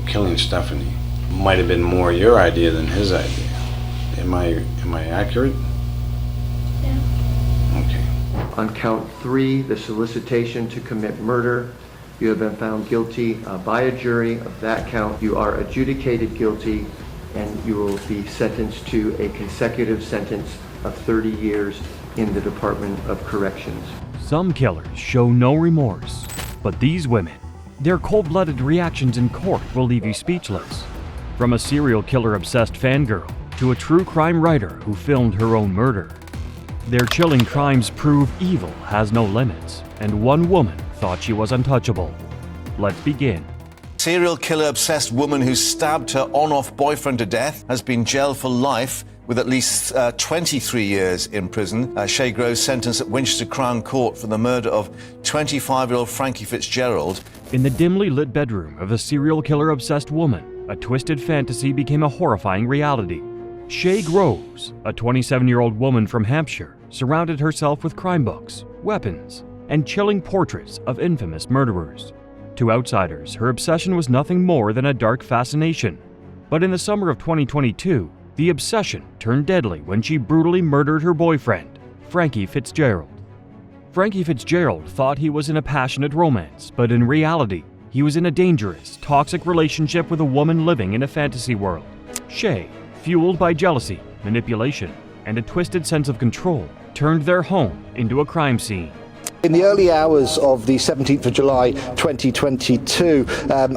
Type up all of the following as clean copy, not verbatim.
killing Stephanie might have been more your idea than his idea. Am I accurate? Yeah. Okay. On count 3, the solicitation to commit murder, you have been found guilty by a jury of that count. You are adjudicated guilty, and you will be sentenced to a consecutive sentence of 30 years in the Department of Corrections. Some killers show no remorse, but these women, their cold-blooded reactions in court will leave you speechless. From a serial killer-obsessed fangirl to a true crime writer who filmed her own murder, their chilling crimes prove evil has no limits, and one woman thought she was untouchable. Let's begin. Serial killer-obsessed woman who stabbed her on-off boyfriend to death has been jailed for life with at least 23 years in prison. Shay Groves sentenced at Winchester Crown Court for the murder of 25-year-old Frankie Fitzgerald. In the dimly lit bedroom of a serial killer-obsessed woman, a twisted fantasy became a horrifying reality. Shay Groves, a 27-year-old woman from Hampshire, surrounded herself with crime books, weapons, and chilling portraits of infamous murderers. To outsiders, her obsession was nothing more than a dark fascination. But in the summer of 2022, the obsession turned deadly when she brutally murdered her boyfriend, Frankie Fitzgerald. Frankie Fitzgerald thought he was in a passionate romance, but in reality, he was in a dangerous, toxic relationship with a woman living in a fantasy world. Shay, fueled by jealousy, manipulation, and a twisted sense of control, turned their home into a crime scene. In the early hours of the 17th of July 2022,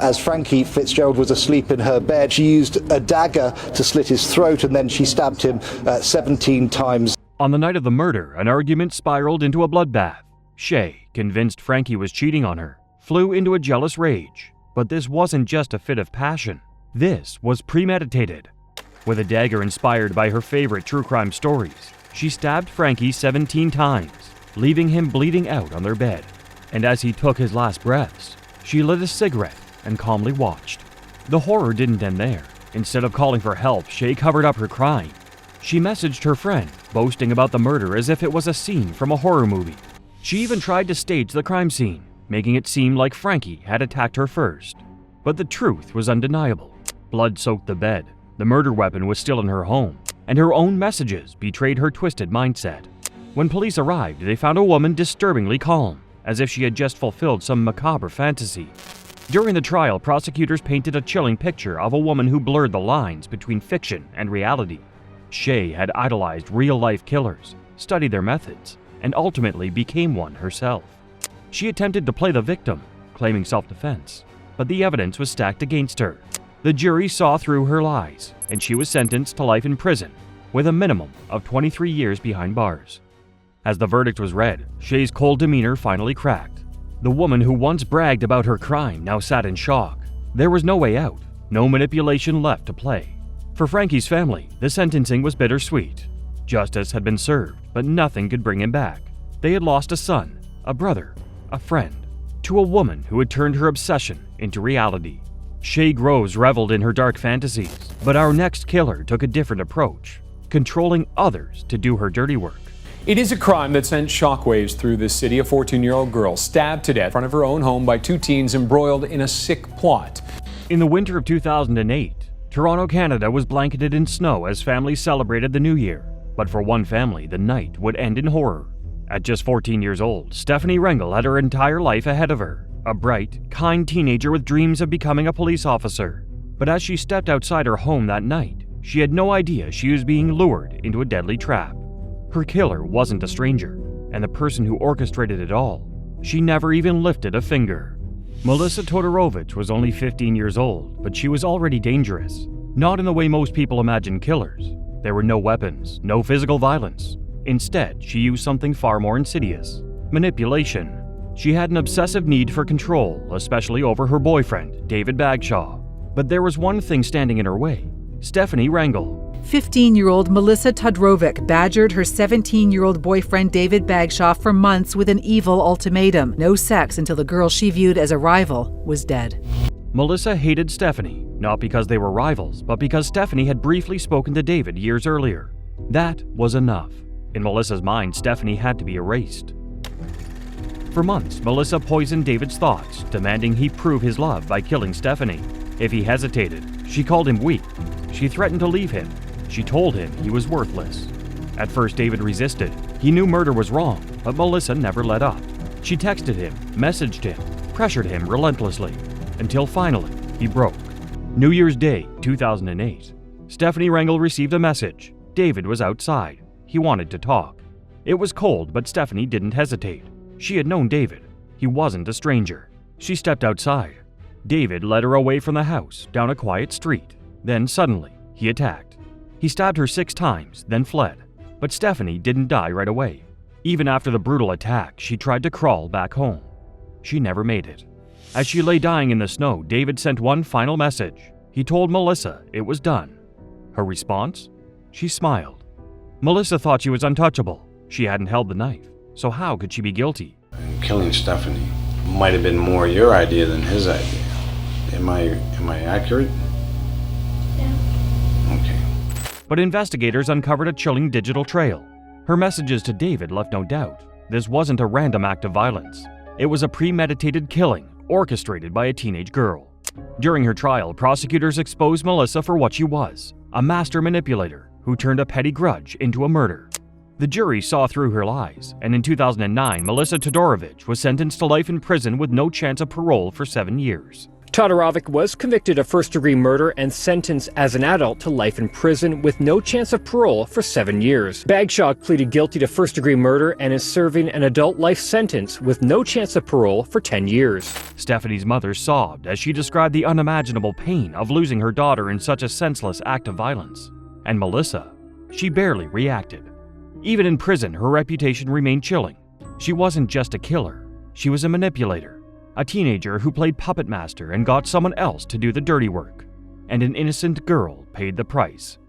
as Frankie Fitzgerald was asleep in her bed, she used a dagger to slit his throat, and then she stabbed him 17 times. On the night of the murder, an argument spiraled into a bloodbath. Shay, convinced Frankie was cheating on her, flew into a jealous rage. But this wasn't just a fit of passion. This was premeditated. With a dagger inspired by her favorite true crime stories, she stabbed Frankie 17 times, leaving him bleeding out on their bed. And as he took his last breaths, she lit a cigarette and calmly watched. The horror didn't end there. Instead of calling for help, Shay covered up her crime. She messaged her friend, boasting about the murder as if it was a scene from a horror movie. She even tried to stage the crime scene, making it seem like Frankie had attacked her first. But the truth was undeniable. Blood soaked the bed, the murder weapon was still in her home, and her own messages betrayed her twisted mindset. When police arrived, they found a woman disturbingly calm, as if she had just fulfilled some macabre fantasy. During the trial, prosecutors painted a chilling picture of a woman who blurred the lines between fiction and reality. Shay had idolized real-life killers, studied their methods, and ultimately became one herself. She attempted to play the victim, claiming self-defense, but the evidence was stacked against her. The jury saw through her lies, and she was sentenced to life in prison, with a minimum of 23 years behind bars. As the verdict was read, Shay's cold demeanor finally cracked. The woman who once bragged about her crime now sat in shock. There was no way out, no manipulation left to play. For Frankie's family, the sentencing was bittersweet. Justice had been served, but nothing could bring him back. They had lost a son, a brother, a friend, to a woman who had turned her obsession into reality. Shay Groves reveled in her dark fantasies, but our next killer took a different approach, controlling others to do her dirty work. It is a crime that sent shockwaves through the city. A 14-year-old girl stabbed to death in front of her own home by two teens embroiled in a sick plot. In the winter of 2008, Toronto, Canada was blanketed in snow as families celebrated the New Year. But for one family, the night would end in horror. At just 14 years old, Stephanie Rengel had her entire life ahead of her, a bright, kind teenager with dreams of becoming a police officer. But as she stepped outside her home that night, she had no idea she was being lured into a deadly trap. Her killer wasn't a stranger, and the person who orchestrated it all, she never even lifted a finger. Melissa Todorovich was only 15 years old, but she was already dangerous. Not in the way most people imagine killers. There were no weapons, no physical violence. Instead, she used something far more insidious: manipulation. She had an obsessive need for control, especially over her boyfriend, David Bagshaw. But there was one thing standing in her way: Stephanie Rengel. 15-year-old Melissa Todorovich badgered her 17-year-old boyfriend David Bagshaw for months with an evil ultimatum: no sex until the girl she viewed as a rival was dead. Melissa hated Stephanie, not because they were rivals, but because Stephanie had briefly spoken to David years earlier. That was enough. In Melissa's mind, Stephanie had to be erased. For months, Melissa poisoned David's thoughts, demanding he prove his love by killing Stephanie. If he hesitated, she called him weak. She threatened to leave him. She told him he was worthless. At first, David resisted. He knew murder was wrong, but Melissa never let up. She texted him, messaged him, pressured him relentlessly, until finally, he broke. New Year's Day, 2008. Stephanie Rangel received a message. David was outside. He wanted to talk. It was cold, but Stephanie didn't hesitate. She had known David. He wasn't a stranger. She stepped outside. David led her away from the house, down a quiet street. Then suddenly, he attacked. He stabbed her 6 times, then fled. But Stephanie didn't die right away. Even after the brutal attack, she tried to crawl back home. She never made it. As she lay dying in the snow, David sent one final message. He told Melissa it was done. Her response? She smiled. Melissa thought she was untouchable. She hadn't held the knife, so how could she be guilty? And killing Stephanie might have been more your idea than his idea. Am I accurate? Yeah. Okay. But investigators uncovered a chilling digital trail. Her messages to David left no doubt. This wasn't a random act of violence. It was a premeditated killing, orchestrated by a teenage girl. During her trial, prosecutors exposed Melissa for what she was, a master manipulator who turned a petty grudge into a murder. The jury saw through her lies, and in 2009, Melissa Todorovic was sentenced to life in prison with no chance of parole for 7 years. Todorovic was convicted of first-degree murder and sentenced as an adult to life in prison with no chance of parole for 7 years. Bagshaw pleaded guilty to first-degree murder and is serving an adult life sentence with no chance of parole for 10 years. Stephanie's mother sobbed as she described the unimaginable pain of losing her daughter in such a senseless act of violence. And Melissa, she barely reacted. Even in prison, her reputation remained chilling. She wasn't just a killer, she was a manipulator. A teenager who played puppet master and got someone else to do the dirty work. And an innocent girl paid the price.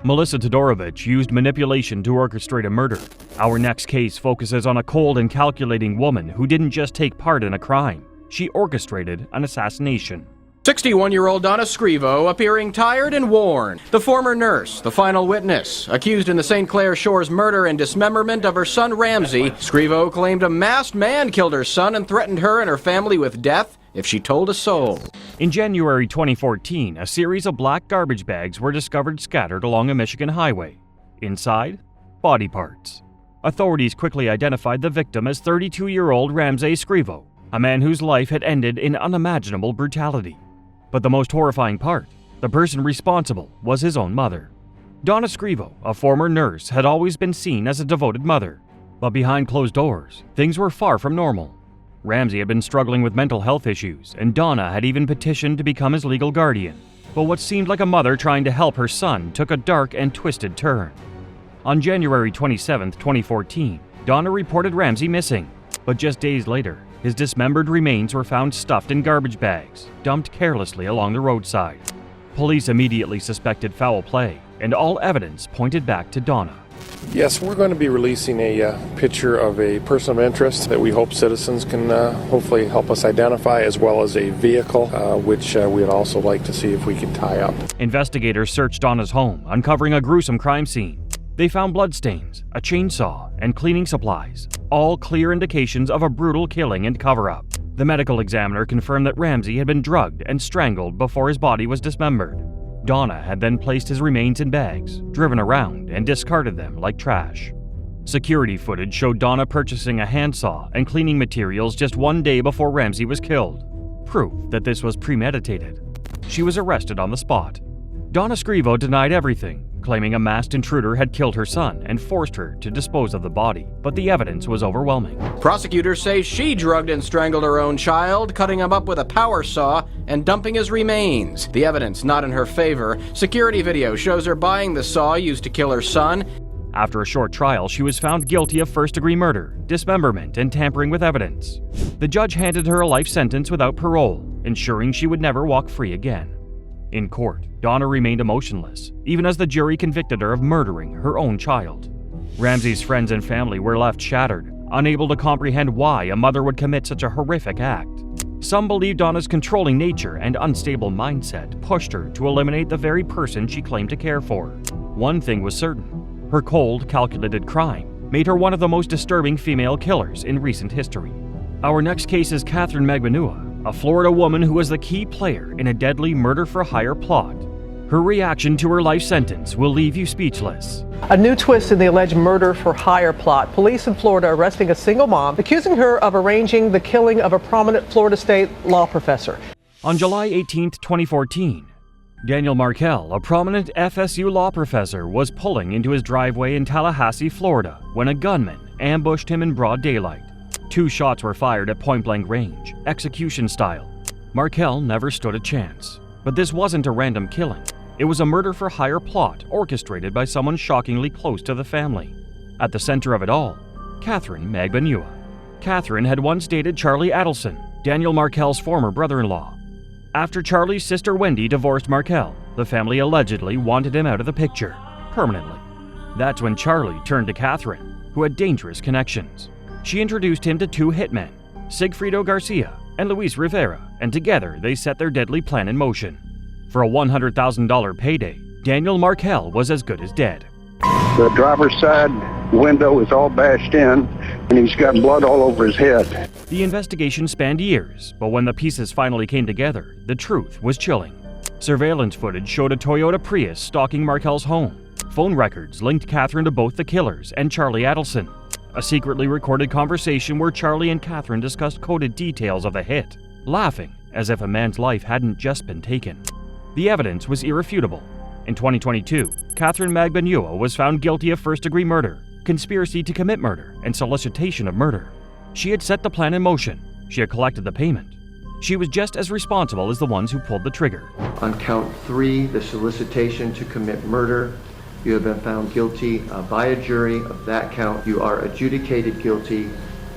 Melissa Todorovic used manipulation to orchestrate a murder. Our next case focuses on a cold and calculating woman who didn't just take part in a crime. She orchestrated an assassination. 61-year-old Donna Scrivo appearing tired and worn. The former nurse, the final witness, accused in the St. Clair Shores murder and dismemberment of her son Ramsey. Scrivo claimed a masked man killed her son and threatened her and her family with death if she told a soul. In January 2014, a series of black garbage bags were discovered scattered along a Michigan highway. Inside, body parts. Authorities quickly identified the victim as 32-year-old Ramsey Scrivo, a man whose life had ended in unimaginable brutality. But the most horrifying part, the person responsible was his own mother. Donna Scrivo, a former nurse, had always been seen as a devoted mother. But behind closed doors, things were far from normal. Ramsey had been struggling with mental health issues, and Donna had even petitioned to become his legal guardian. But what seemed like a mother trying to help her son took a dark and twisted turn. On January 27, 2014, Donna reported Ramsey missing. But just days later, his dismembered remains were found stuffed in garbage bags, dumped carelessly along the roadside. Police immediately suspected foul play, and all evidence pointed back to Donna. Yes, we're going to be releasing a picture of a person of interest that we hope citizens can hopefully help us identify, as well as a vehicle, which we'd also like to see if we can tie up. Investigators searched Donna's home, uncovering a gruesome crime scene. They found bloodstains, a chainsaw, and cleaning supplies, all clear indications of a brutal killing and cover-up. The medical examiner confirmed that Ramsey had been drugged and strangled before his body was dismembered. Donna had then placed his remains in bags, driven around, and discarded them like trash. Security footage showed Donna purchasing a handsaw and cleaning materials just 1 day before Ramsey was killed, proof that this was premeditated. She was arrested on the spot. Donna Scrivo denied everything, claiming a masked intruder had killed her son and forced her to dispose of the body, but the evidence was overwhelming. Prosecutors say she drugged and strangled her own child, cutting him up with a power saw and dumping his remains. The evidence not in her favor. Security video shows her buying the saw used to kill her son. After a short trial, she was found guilty of first-degree murder, dismemberment, and tampering with evidence. The judge handed her a life sentence without parole, ensuring she would never walk free again. In court, Donna remained emotionless, even as the jury convicted her of murdering her own child. Ramsey's friends and family were left shattered, unable to comprehend why a mother would commit such a horrific act. Some believe Donna's controlling nature and unstable mindset pushed her to eliminate the very person she claimed to care for. One thing was certain: her cold, calculated crime made her one of the most disturbing female killers in recent history. Our next case is Catherine Magbanua, a Florida woman who was the key player in a deadly murder-for-hire plot. Her reaction to her life sentence will leave you speechless. A new twist in the alleged murder-for-hire plot. Police in Florida arresting a single mom, accusing her of arranging the killing of a prominent Florida State law professor. On July 18, 2014, Daniel Markel, a prominent FSU law professor, was pulling into his driveway in Tallahassee, Florida, when a gunman ambushed him in broad daylight. 2 shots were fired at point-blank range, execution style. Markel never stood a chance. But this wasn't a random killing. It was a murder-for-hire plot orchestrated by someone shockingly close to the family. At the center of it all, Catherine Magbanua. Catherine had once dated Charlie Adelson, Daniel Markel's former brother-in-law. After Charlie's sister Wendy divorced Markel, the family allegedly wanted him out of the picture, permanently. That's when Charlie turned to Catherine, who had dangerous connections. She introduced him to 2 hitmen, Sigfrido Garcia and Luis Rivera, and together they set their deadly plan in motion. For a $100,000 payday, Daniel Markel was as good as dead. The driver's side window is all bashed in, and he's got blood all over his head. The investigation spanned years, but when the pieces finally came together, the truth was chilling. Surveillance footage showed a Toyota Prius stalking Markel's home. Phone records linked Catherine to both the killers and Charlie Adelson. A secretly recorded conversation where Charlie and Catherine discussed coded details of the hit, laughing as if a man's life hadn't just been taken. The evidence was irrefutable. In 2022, Catherine Magbanua was found guilty of first-degree murder, conspiracy to commit murder, and solicitation of murder. She had set the plan in motion. She had collected the payment. She was just as responsible as the ones who pulled the trigger. On count 3, the solicitation to commit murder, you have been found guilty by a jury of that count. You are adjudicated guilty,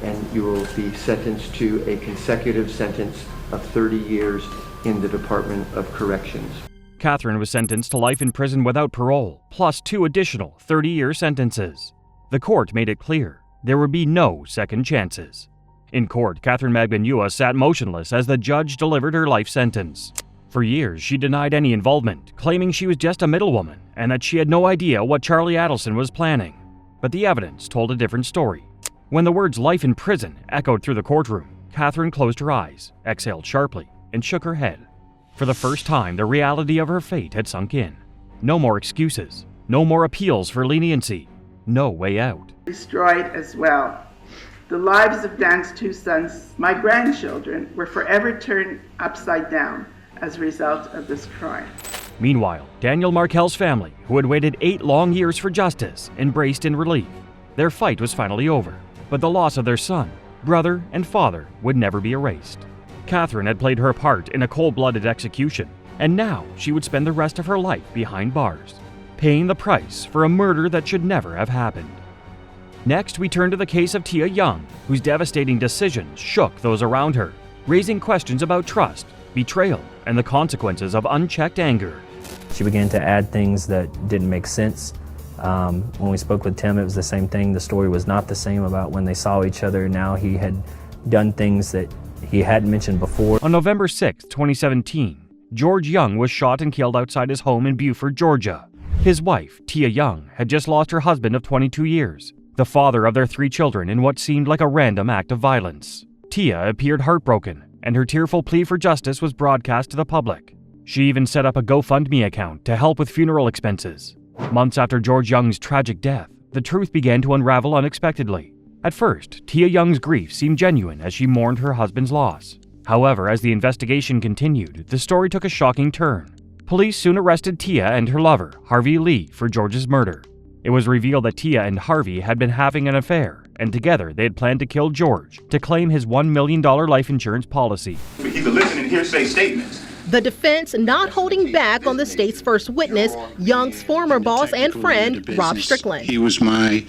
and you will be sentenced to a consecutive sentence of 30 years in the Department of Corrections. Catherine was sentenced to life in prison without parole, plus 2 additional 30-year sentences. The court made it clear there would be no second chances. In court, Catherine Magbanua sat motionless as the judge delivered her life sentence. For years, she denied any involvement, claiming she was just a middlewoman and that she had no idea what Charlie Adelson was planning. But the evidence told a different story. When the words life in prison echoed through the courtroom, Catherine closed her eyes, exhaled sharply, and shook her head. For the first time, the reality of her fate had sunk in. No more excuses, no more appeals for leniency, no way out. Destroyed as well. The lives of Dan's 2 sons, my grandchildren, were forever turned upside down as a result of this crime. Meanwhile, Daniel Markel's family, who had waited 8 long years for justice, embraced in relief. Their fight was finally over, but the loss of their son, brother, and father would never be erased. Catherine had played her part in a cold-blooded execution, and now she would spend the rest of her life behind bars, paying the price for a murder that should never have happened. Next, we turn to the case of Tia Young, whose devastating decisions shook those around her, raising questions about trust, betrayal, and the consequences of unchecked anger. She began to add things that didn't make sense. When we spoke with Tim, it was the same thing. The story was not the same about when they saw each other. Now he had done things that he hadn't mentioned before. On November 6, 2017, George Young was shot and killed outside his home in Beaufort, Georgia. His wife, Tia Young, had just lost her husband of 22 years, the father of their 3 children, in what seemed like a random act of violence. Tia appeared heartbroken, and her tearful plea for justice was broadcast to the public. She even set up a GoFundMe account to help with funeral expenses. Months after George Young's tragic death, the truth began to unravel unexpectedly. At first, Tia Young's grief seemed genuine as she mourned her husband's loss. However, as the investigation continued, the story took a shocking turn. Police soon arrested Tia and her lover, Harvey Lee, for George's murder. It was revealed that Tia and Harvey had been having an affair, and together they had planned to kill George to claim his $1 million life insurance policy. He's eliciting hearsay statements. The defense not holding back on the state's first witness, Young's former boss and friend, Rob Strickland. He was my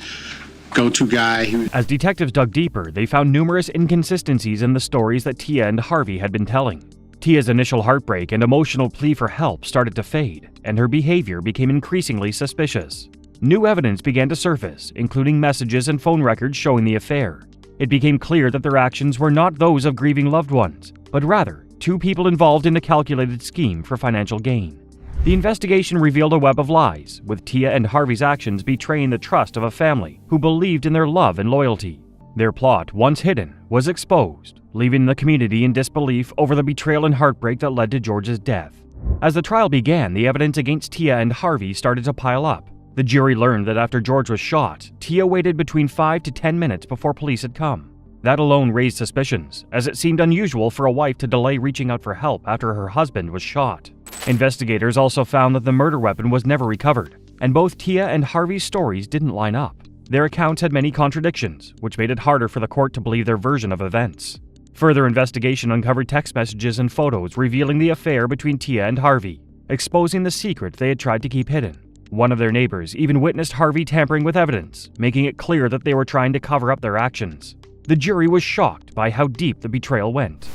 go-to guy. As detectives dug deeper, they found numerous inconsistencies in the stories that Tia and Harvey had been telling. Tia's initial heartbreak and emotional plea for help started to fade, and her behavior became increasingly suspicious. New evidence began to surface, including messages and phone records showing the affair. It became clear that their actions were not those of grieving loved ones, but rather 2 people involved in a calculated scheme for financial gain. The investigation revealed a web of lies, with Tia and Harvey's actions betraying the trust of a family who believed in their love and loyalty. Their plot, once hidden, was exposed, leaving the community in disbelief over the betrayal and heartbreak that led to George's death. As the trial began, the evidence against Tia and Harvey started to pile up. The jury learned that after George was shot, Tia waited between 5 to 10 minutes before police had come. That alone raised suspicions, as it seemed unusual for a wife to delay reaching out for help after her husband was shot. Investigators also found that the murder weapon was never recovered, and both Tia and Harvey's stories didn't line up. Their accounts had many contradictions, which made it harder for the court to believe their version of events. Further investigation uncovered text messages and photos revealing the affair between Tia and Harvey, exposing the secret they had tried to keep hidden. One of their neighbors even witnessed Harvey tampering with evidence, making it clear that they were trying to cover up their actions. The jury was shocked by how deep the betrayal went.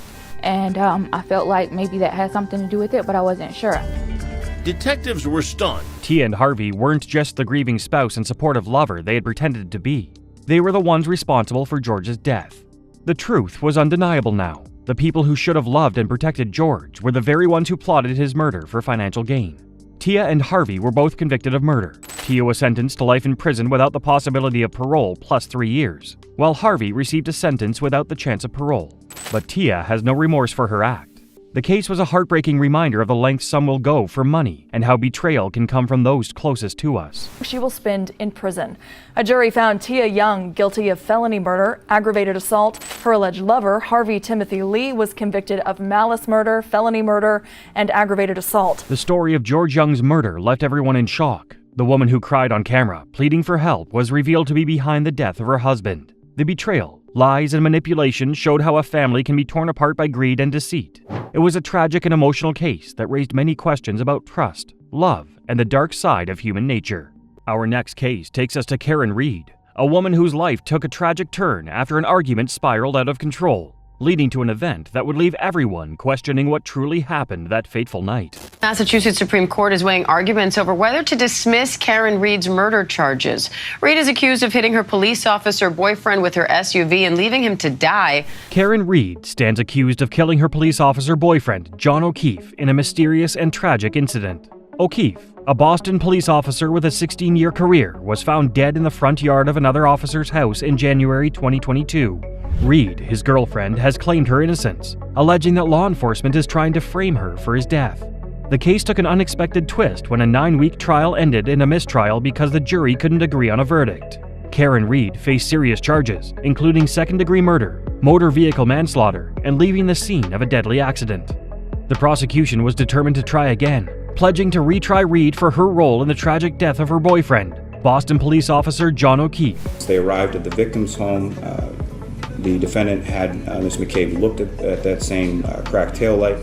And I felt like maybe that had something to do with it, but I wasn't sure. Detectives were stunned. Tia and Harvey weren't just the grieving spouse and supportive lover they had pretended to be. They were the ones responsible for George's death. The truth was undeniable now. The people who should have loved and protected George were the very ones who plotted his murder for financial gain. Tia and Harvey were both convicted of murder. Tia was sentenced to life in prison without the possibility of parole plus 3 years, while Harvey received a sentence without the chance of parole. But Tia has no remorse for her act. The case was a heartbreaking reminder of the lengths some will go for money and how betrayal can come from those closest to us. She will spend in prison. A jury found Tia Young guilty of felony murder, aggravated assault. Her alleged lover, Harvey Timothy Lee, was convicted of malice murder, felony murder, and aggravated assault. The story of George Young's murder left everyone in shock. The woman who cried on camera, pleading for help, was revealed to be behind the death of her husband. The betrayal, lies, and manipulation showed how a family can be torn apart by greed and deceit. It was a tragic and emotional case that raised many questions about trust, love, and the dark side of human nature. Our next case takes us to Karen Reed, a woman whose life took a tragic turn after an argument spiraled out of control, leading to an event that would leave everyone questioning what truly happened that fateful night. Massachusetts Supreme Court is weighing arguments over whether to dismiss Karen Reed's murder charges. Reed is accused of hitting her police officer boyfriend with her SUV and leaving him to die. Karen Reed stands accused of killing her police officer boyfriend, John O'Keefe, in a mysterious and tragic incident. O'Keefe, a Boston police officer with a 16-year career, was found dead in the front yard of another officer's house in January 2022. Reed, his girlfriend, has claimed her innocence, alleging that law enforcement is trying to frame her for his death. The case took an unexpected twist when a 9-week trial ended in a mistrial because the jury couldn't agree on a verdict. Karen Reed faced serious charges, including second-degree murder, motor vehicle manslaughter, and leaving the scene of a deadly accident. The prosecution was determined to try again, pledging to retry Reed for her role in the tragic death of her boyfriend, Boston police officer John O'Keefe. They arrived at the victim's home. The defendant had Ms. McCabe looked at that same cracked taillight.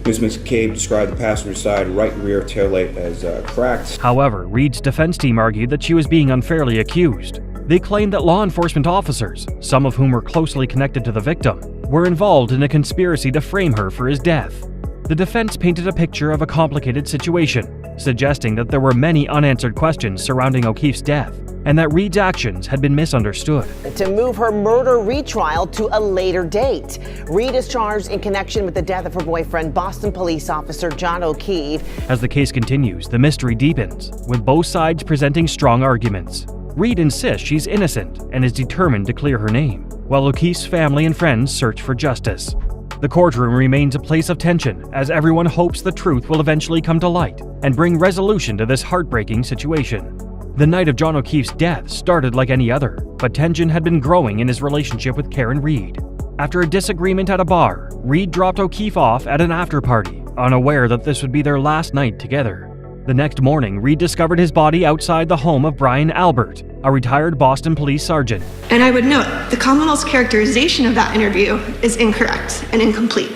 Ms. McCabe described the passenger side right rear taillight as cracked. However, Reed's defense team argued that she was being unfairly accused. They claimed that law enforcement officers, some of whom were closely connected to the victim, were involved in a conspiracy to frame her for his death. The defense painted a picture of a complicated situation, suggesting that there were many unanswered questions surrounding O'Keefe's death, and that Reed's actions had been misunderstood. To move her murder retrial to a later date. Reed is charged in connection with the death of her boyfriend, Boston police officer John O'Keefe. As the case continues, the mystery deepens, with both sides presenting strong arguments. Reed insists she's innocent and is determined to clear her name, while O'Keefe's family and friends search for justice. The courtroom remains a place of tension as everyone hopes the truth will eventually come to light and bring resolution to this heartbreaking situation. The night of John O'Keefe's death started like any other, but tension had been growing in his relationship with Karen Reed. After a disagreement at a bar, Reed dropped O'Keefe off at an after-party, unaware that this would be their last night together. The next morning, Reed discovered his body outside the home of Brian Albert, a retired Boston police sergeant. And I would note, the Commonwealth's characterization of that interview is incorrect and incomplete.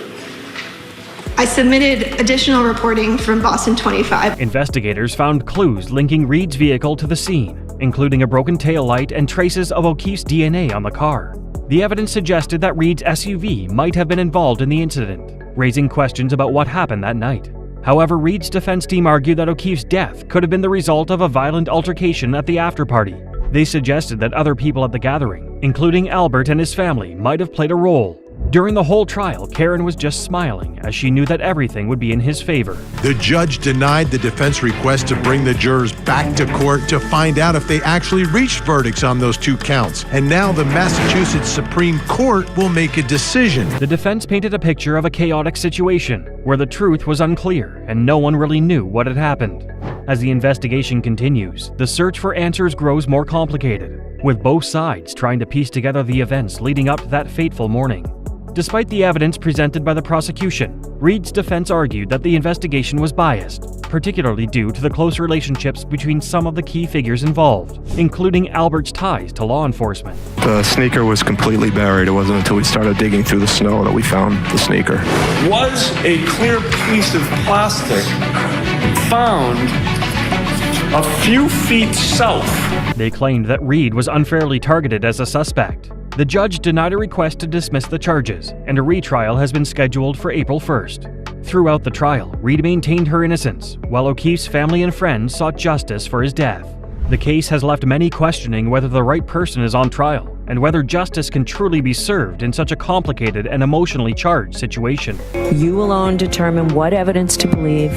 I submitted additional reporting from Boston 25. Investigators found clues linking Reed's vehicle to the scene, including a broken taillight and traces of O'Keefe's DNA on the car. The evidence suggested that Reed's SUV might have been involved in the incident, raising questions about what happened that night. However, Reed's defense team argued that O'Keefe's death could have been the result of a violent altercation at the after-party. They suggested that other people at the gathering, including Albert and his family, might have played a role. During the whole trial, Karen was just smiling as she knew that everything would be in his favor. The judge denied the defense request to bring the jurors back to court to find out if they actually reached verdicts on those 2 counts. And now the Massachusetts Supreme Court will make a decision. The defense painted a picture of a chaotic situation where the truth was unclear and no one really knew what had happened. As the investigation continues, the search for answers grows more complicated, with both sides trying to piece together the events leading up to that fateful morning. Despite the evidence presented by the prosecution, Reed's defense argued that the investigation was biased, particularly due to the close relationships between some of the key figures involved, including Albert's ties to law enforcement. The sneaker was completely buried. It wasn't until we started digging through the snow that we found the sneaker. Was a clear piece of plastic found a few feet south? They claimed that Reed was unfairly targeted as a suspect. The judge denied a request to dismiss the charges, and a retrial has been scheduled for April 1st. Throughout the trial, Reed maintained her innocence, while O'Keefe's family and friends sought justice for his death. The case has left many questioning whether the right person is on trial, and whether justice can truly be served in such a complicated and emotionally charged situation. You alone determine what evidence to believe.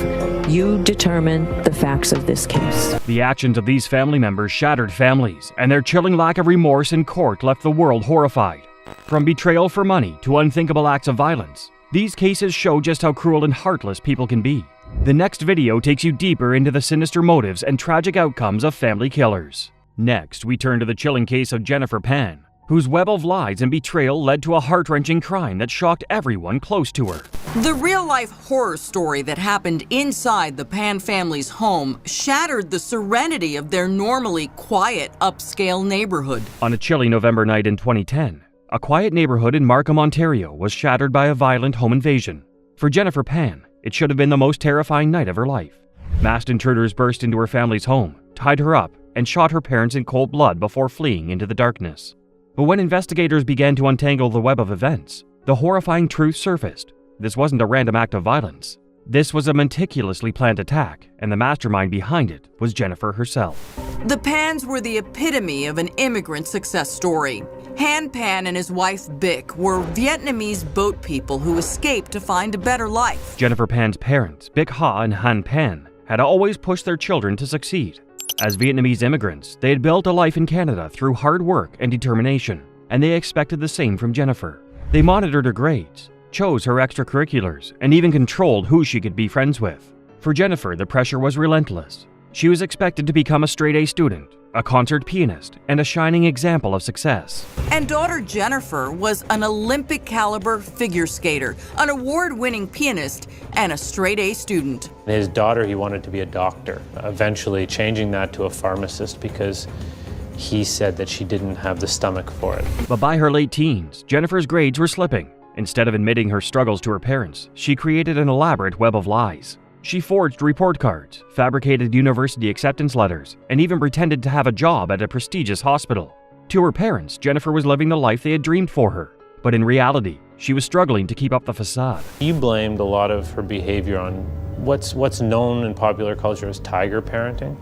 You determine the facts of this case. The actions of these family members shattered families, and their chilling lack of remorse in court left the world horrified. From betrayal for money to unthinkable acts of violence, these cases show just how cruel and heartless people can be. The next video takes you deeper into the sinister motives and tragic outcomes of family killers. Next, we turn to the chilling case of Jennifer Pan, whose web of lies and betrayal led to a heart-wrenching crime that shocked everyone close to her. The real-life horror story that happened inside the Pan family's home shattered the serenity of their normally quiet, upscale neighborhood. On a chilly November night in 2010, a quiet neighborhood in Markham, Ontario was shattered by a violent home invasion. For Jennifer Pan, it should have been the most terrifying night of her life. Masked intruders burst into her family's home, tied her up, and shot her parents in cold blood before fleeing into the darkness. But when investigators began to untangle the web of events, the horrifying truth surfaced. This wasn't a random act of violence. This was a meticulously planned attack, and the mastermind behind it was Jennifer herself. The Pans were the epitome of an immigrant success story. Han Pan and his wife Bic were Vietnamese boat people who escaped to find a better life. Jennifer Pan's parents, Bic Ha and Han Pan, had always pushed their children to succeed. As Vietnamese immigrants, they had built a life in Canada through hard work and determination, and they expected the same from Jennifer. They monitored her grades, chose her extracurriculars, and even controlled who she could be friends with. For Jennifer, the pressure was relentless. She was expected to become a straight-A student, a concert pianist, and a shining example of success. And daughter Jennifer was an Olympic-caliber figure skater, an award-winning pianist, and a straight-A student. His daughter, he wanted to be a doctor, eventually changing that to a pharmacist because he said that she didn't have the stomach for it. But by her late teens, Jennifer's grades were slipping. Instead of admitting her struggles to her parents, she created an elaborate web of lies. She forged report cards, fabricated university acceptance letters, and even pretended to have a job at a prestigious hospital. To her parents, Jennifer was living the life they had dreamed for her. But in reality, she was struggling to keep up the facade. He blamed a lot of her behavior on what's known in popular culture as tiger parenting.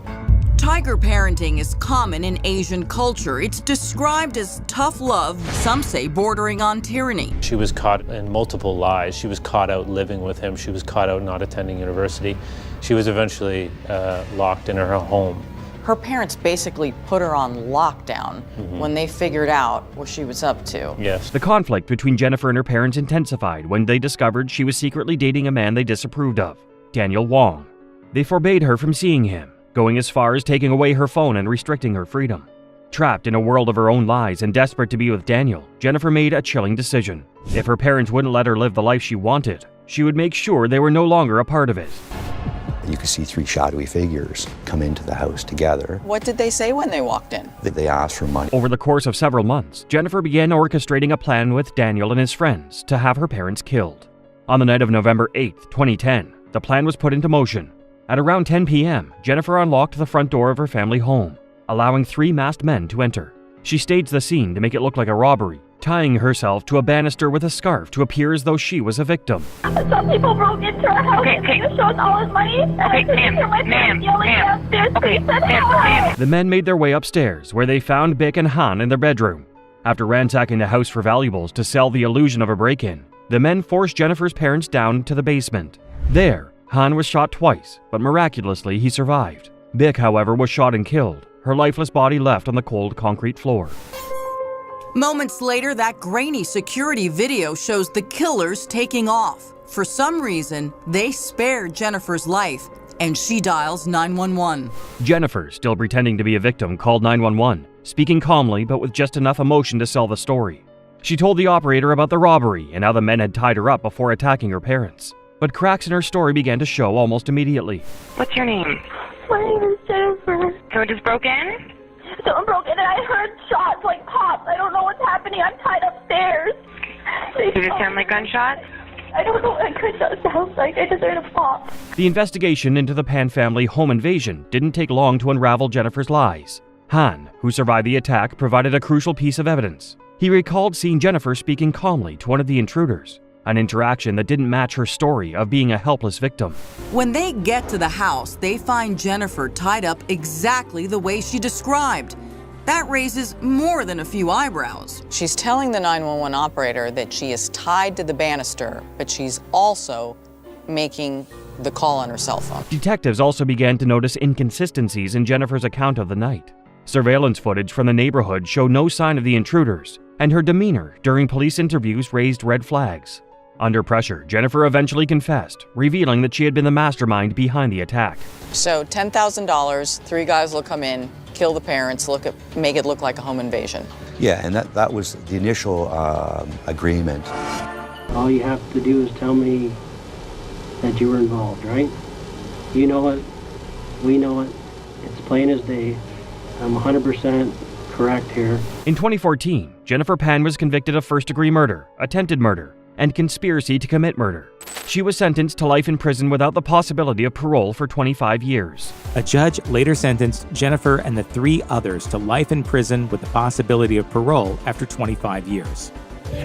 Tiger parenting is common in Asian culture. It's described as tough love, some say bordering on tyranny. She was caught in multiple lies. She was caught out living with him. She was caught out not attending university. She was eventually locked in her home. Her parents basically put her on lockdown when they figured out what she was up to. Yes. The conflict between Jennifer and her parents intensified when they discovered she was secretly dating a man they disapproved of, Daniel Wong. They forbade her from seeing him, going as far as taking away her phone and restricting her freedom. Trapped in a world of her own lies and desperate to be with Daniel, Jennifer made a chilling decision. If her parents wouldn't let her live the life she wanted, she would make sure they were no longer a part of it. You could see three shadowy figures come into the house together. What did they say when they walked in? They asked for money. Over the course of several months, Jennifer began orchestrating a plan with Daniel and his friends to have her parents killed. On the night of November 8, 2010, the plan was put into motion. At around 10 p.m., Jennifer unlocked the front door of her family home, allowing 3 masked men to enter. She staged the scene to make it look like a robbery, tying herself to a banister with a scarf to appear as though she was a victim. Some people broke into our house and showed us all his money. The men made their way upstairs, where they found Bic and Han in their bedroom. After ransacking the house for valuables to sell the illusion of a break-in, the men forced Jennifer's parents down to the basement. There, Han was shot twice, but miraculously he survived. Bick, however, was shot and killed, her lifeless body left on the cold concrete floor. Moments later, that grainy security video shows the killers taking off. For some reason, they spared Jennifer's life, and she dials 911. Jennifer, still pretending to be a victim, called 911, speaking calmly but with just enough emotion to sell the story. She told the operator about the robbery and how the men had tied her up before attacking her parents. But cracks in her story began to show almost immediately. What's your name? My name is Jennifer. Someone just broke in? Someone broke in and I heard shots like pops. I don't know what's happening. I'm tied upstairs. Does it sound like gunshots? I don't know what gunshot sounds like. I just heard a pop. The investigation into the Pan family home invasion didn't take long to unravel Jennifer's lies. Han, who survived the attack, provided a crucial piece of evidence. He recalled seeing Jennifer speaking calmly to one of the intruders, an interaction that didn't match her story of being a helpless victim. When they get to the house, they find Jennifer tied up exactly the way she described. That raises more than a few eyebrows. She's telling the 911 operator that she is tied to the banister, but she's also making the call on her cell phone. Detectives also began to notice inconsistencies in Jennifer's account of the night. Surveillance footage from the neighborhood showed no sign of the intruders, and her demeanor during police interviews raised red flags. Under pressure, Jennifer eventually confessed, revealing that she had been the mastermind behind the attack. So $10,000, 3 guys will come in, kill the parents, make it look like a home invasion. Yeah, and that was the initial agreement. All you have to do is tell me that you were involved, right? You know it, we know it, it's plain as day. I'm 100% correct here. In 2014, Jennifer Pan was convicted of first-degree murder, attempted murder, and conspiracy to commit murder. She was sentenced to life in prison without the possibility of parole for 25 years. A judge later sentenced Jennifer and the 3 others to life in prison with the possibility of parole after 25 years.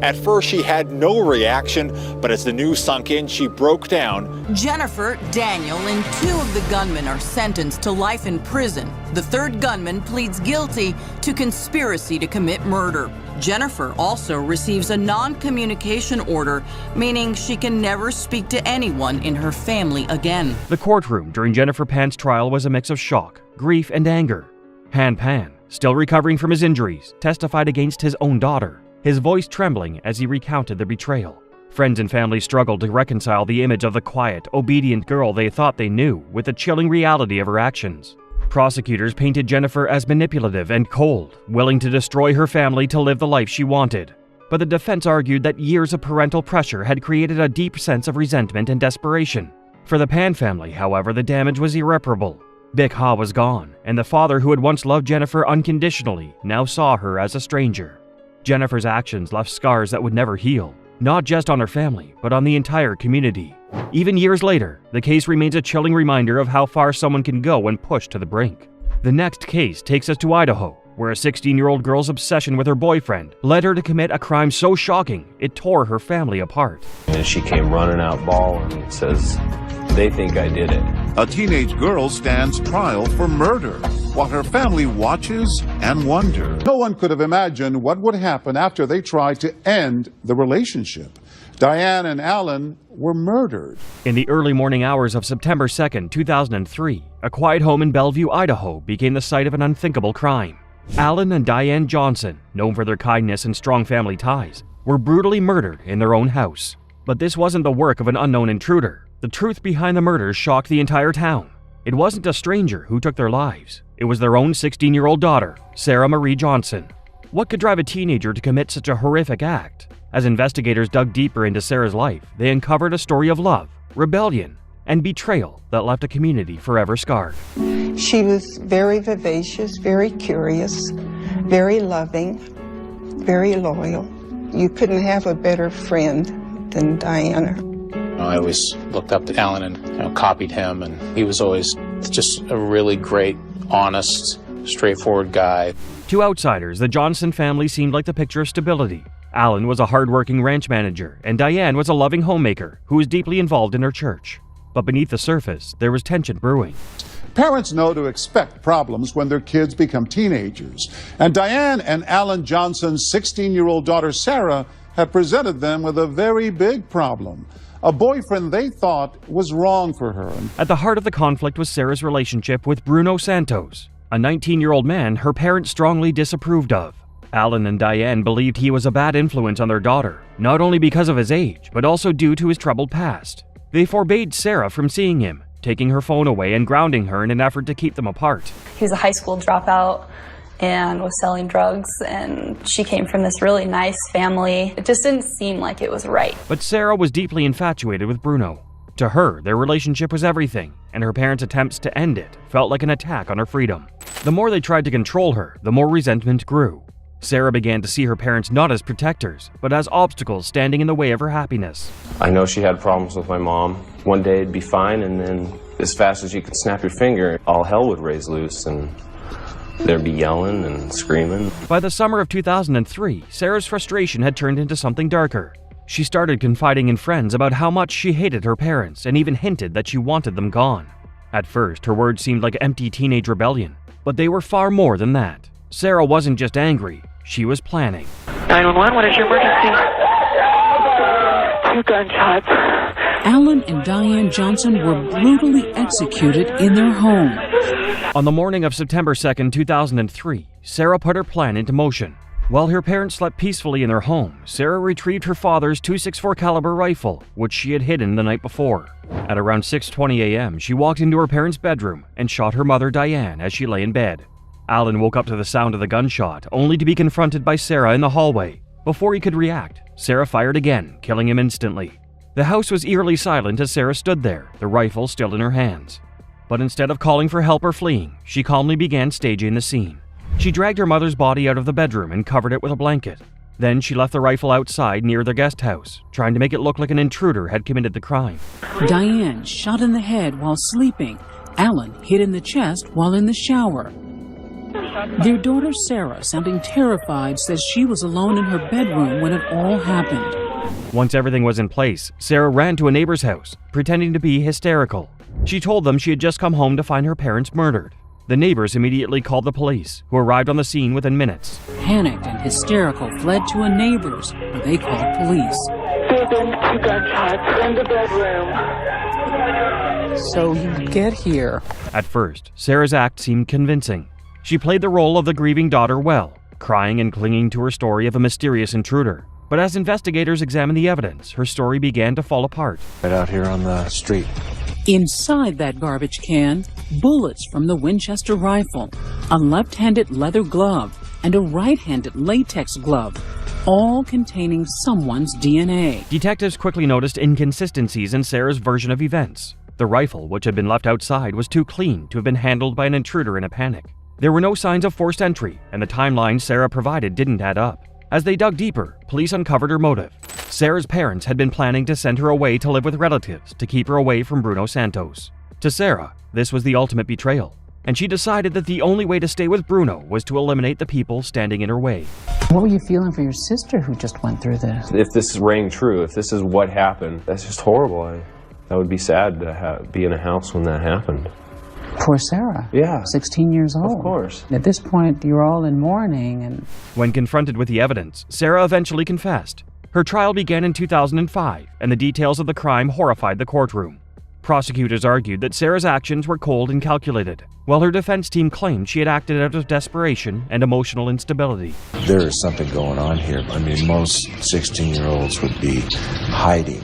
At first, she had no reaction, but as the news sunk in, she broke down. Jennifer, Daniel, and 2 of the gunmen are sentenced to life in prison. The 3rd gunman pleads guilty to conspiracy to commit murder. Jennifer also receives a non-communication order, meaning she can never speak to anyone in her family again. The courtroom during Jennifer Pan's trial was a mix of shock, grief, and anger. Han Pan, still recovering from his injuries, testified against his own daughter, his voice trembling as he recounted the betrayal. Friends and family struggled to reconcile the image of the quiet, obedient girl they thought they knew with the chilling reality of her actions. Prosecutors painted Jennifer as manipulative and cold, willing to destroy her family to live the life she wanted. But the defense argued that years of parental pressure had created a deep sense of resentment and desperation. For the Pan family, however, the damage was irreparable. Bick Ha was gone, and the father who had once loved Jennifer unconditionally now saw her as a stranger. Jennifer's actions left scars that would never heal, not just on her family, but on the entire community. Even years later, the case remains a chilling reminder of how far someone can go when pushed to the brink. The next case takes us to Idaho, where a 16-year-old girl's obsession with her boyfriend led her to commit a crime so shocking it tore her family apart. And she came running out bawling and says, "They think I did it." A teenage girl stands trial for murder, while her family watches and wonders. No one could have imagined what would happen after they tried to end the relationship. Diane and Alan were murdered. In the early morning hours of September 2nd, 2003, a quiet home in Bellevue, Idaho became the site of an unthinkable crime. Alan and Diane Johnson, known for their kindness and strong family ties, were brutally murdered in their own house. But this wasn't the work of an unknown intruder. The truth behind the murders shocked the entire town. It wasn't a stranger who took their lives. It was their own 16-year-old daughter, Sarah Marie Johnson. What could drive a teenager to commit such a horrific act? As investigators dug deeper into Sarah's life, they uncovered a story of love, rebellion, and betrayal that left a community forever scarred. She was very vivacious, very curious, very loving, very loyal. You couldn't have a better friend than Diana. I always looked up to Alan and copied him, and he was always just a really great, honest, straightforward guy. To outsiders, the Johnson family seemed like the picture of stability. Alan was a hardworking ranch manager, and Diane was a loving homemaker who was deeply involved in her church. But beneath the surface, there was tension brewing. Parents know to expect problems when their kids become teenagers. And Diane and Alan Johnson's 16-year-old daughter, Sarah, had presented them with a very big problem. A boyfriend they thought was wrong for her. At the heart of the conflict was Sarah's relationship with Bruno Santos, a 19-year-old man her parents strongly disapproved of. Alan and Diane believed he was a bad influence on their daughter, not only because of his age, but also due to his troubled past. They forbade Sarah from seeing him, taking her phone away and grounding her in an effort to keep them apart. He was a high school dropout and was selling drugs, and she came from this really nice family. It just didn't seem like it was right. But Sarah was deeply infatuated with Bruno. To her, their relationship was everything, and her parents' attempts to end it felt like an attack on her freedom. The more they tried to control her, the more resentment grew. Sarah began to see her parents not as protectors, but as obstacles standing in the way of her happiness. I know she had problems with my mom. One day it'd be fine, and then as fast as you could snap your finger, all hell would raise loose, and there'd be yelling and screaming. By the summer of 2003, Sarah's frustration had turned into something darker. She started confiding in friends about how much she hated her parents and even hinted that she wanted them gone. At first, her words seemed like empty teenage rebellion, but they were far more than that. Sarah wasn't just angry, she was planning. 911, what is your emergency? 2 gunshots. Alan and Diane Johnson were brutally executed in their home. On the morning of September 2nd, 2003, Sarah put her plan into motion. While her parents slept peacefully in their home, Sarah retrieved her father's .264 caliber rifle, which she had hidden the night before. At around 6:20 a.m., she walked into her parents' bedroom and shot her mother, Diane, as she lay in bed. Alan woke up to the sound of the gunshot, only to be confronted by Sarah in the hallway. Before he could react, Sarah fired again, killing him instantly. The house was eerily silent as Sarah stood there, the rifle still in her hands. But instead of calling for help or fleeing, she calmly began staging the scene. She dragged her mother's body out of the bedroom and covered it with a blanket. Then she left the rifle outside near their guest house, trying to make it look like an intruder had committed the crime. Diane shot in the head while sleeping. Alan hit in the chest while in the shower. Their daughter Sarah, sounding terrified, says she was alone in her bedroom when it all happened. Once everything was in place, Sarah ran to a neighbor's house, pretending to be hysterical. She told them she had just come home to find her parents murdered. The neighbors immediately called the police, who arrived on the scene within minutes. Panicked and hysterical, fled to a neighbor's, where they called police. There have been 2 gunshots in the bedroom. So you get here. At first, Sarah's act seemed convincing. She played the role of the grieving daughter well, crying and clinging to her story of a mysterious intruder. But as investigators examined the evidence, her story began to fall apart. Right out here on the street. Inside that garbage can, bullets from the Winchester rifle, a left-handed leather glove, and a right-handed latex glove, all containing someone's DNA. Detectives quickly noticed inconsistencies in Sarah's version of events. The rifle, which had been left outside, was too clean to have been handled by an intruder in a panic. There were no signs of forced entry, and the timeline Sarah provided didn't add up. As they dug deeper, police uncovered her motive. Sarah's parents had been planning to send her away to live with relatives to keep her away from Bruno Santos. To Sarah, this was the ultimate betrayal, and she decided that the only way to stay with Bruno was to eliminate the people standing in her way. What were you feeling for your sister who just went through this? If this rang true, if this is what happened, that's just horrible. That would be sad to be in a house when that happened. Poor Sarah. Yeah. 16 years old. Of course. At this point, you're all in mourning and... When confronted with the evidence, Sarah eventually confessed. Her trial began in 2005, and the details of the crime horrified the courtroom. Prosecutors argued that Sarah's actions were cold and calculated, while her defense team claimed she had acted out of desperation and emotional instability. There is something going on here. I mean, most 16-year-olds would be hiding.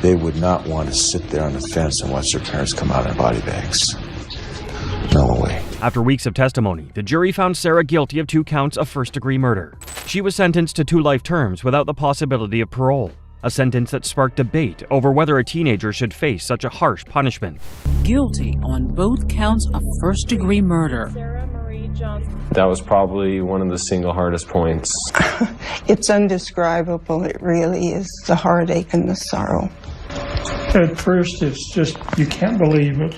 They would not want to sit there on the fence and watch their parents come out in body bags. No way. After weeks of testimony, the jury found Sarah guilty of 2 counts of first-degree murder. She was sentenced to 2 life terms without the possibility of parole, a sentence that sparked debate over whether a teenager should face such a harsh punishment. Guilty on both counts of first-degree murder. That was probably one of the single hardest points. It's indescribable. It really is, the heartache and the sorrow. At first, it's just, you can't believe it.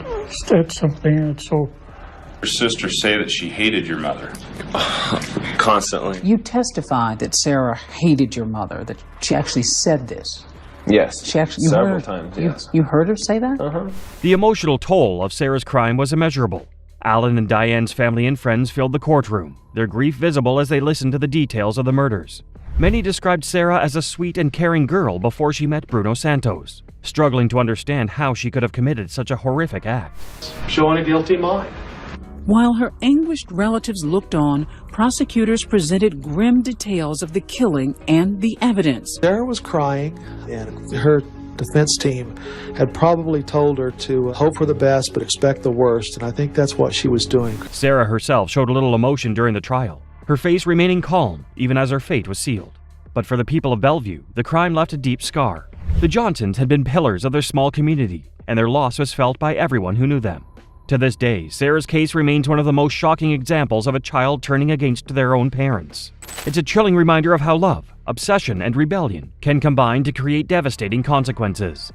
It's something that's so... Your sister say that she hated your mother? Constantly. You testified that Sarah hated your mother, that she actually said this. Yes. She actually, several times, yes. You heard her say that? Uh-huh. The emotional toll of Sarah's crime was immeasurable. Alan and Diane's family and friends filled the courtroom, their grief visible as they listened to the details of the murders. Many described Sarah as a sweet and caring girl before she met Bruno Santos, struggling to understand how she could have committed such a horrific act. Showing a guilty mind. While her anguished relatives looked on, prosecutors presented grim details of the killing and the evidence. Sarah was crying, and her defense team had probably told her to hope for the best but expect the worst, and I think that's what she was doing. Sarah herself showed little emotion during the trial, her face remaining calm even as her fate was sealed. But for the people of Bellevue, the crime left a deep scar. The Johnsons had been pillars of their small community, and their loss was felt by everyone who knew them. To this day, Sarah's case remains one of the most shocking examples of a child turning against their own parents. It's a chilling reminder of how love, obsession, and rebellion can combine to create devastating consequences.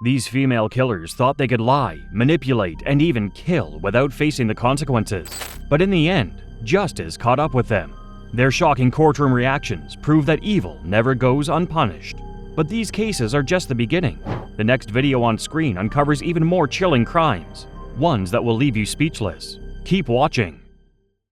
These female killers thought they could lie, manipulate, and even kill without facing the consequences. But in the end, justice caught up with them. Their shocking courtroom reactions prove that evil never goes unpunished. But these cases are just the beginning. The next video on screen uncovers even more chilling crimes, ones that will leave you speechless. Keep watching.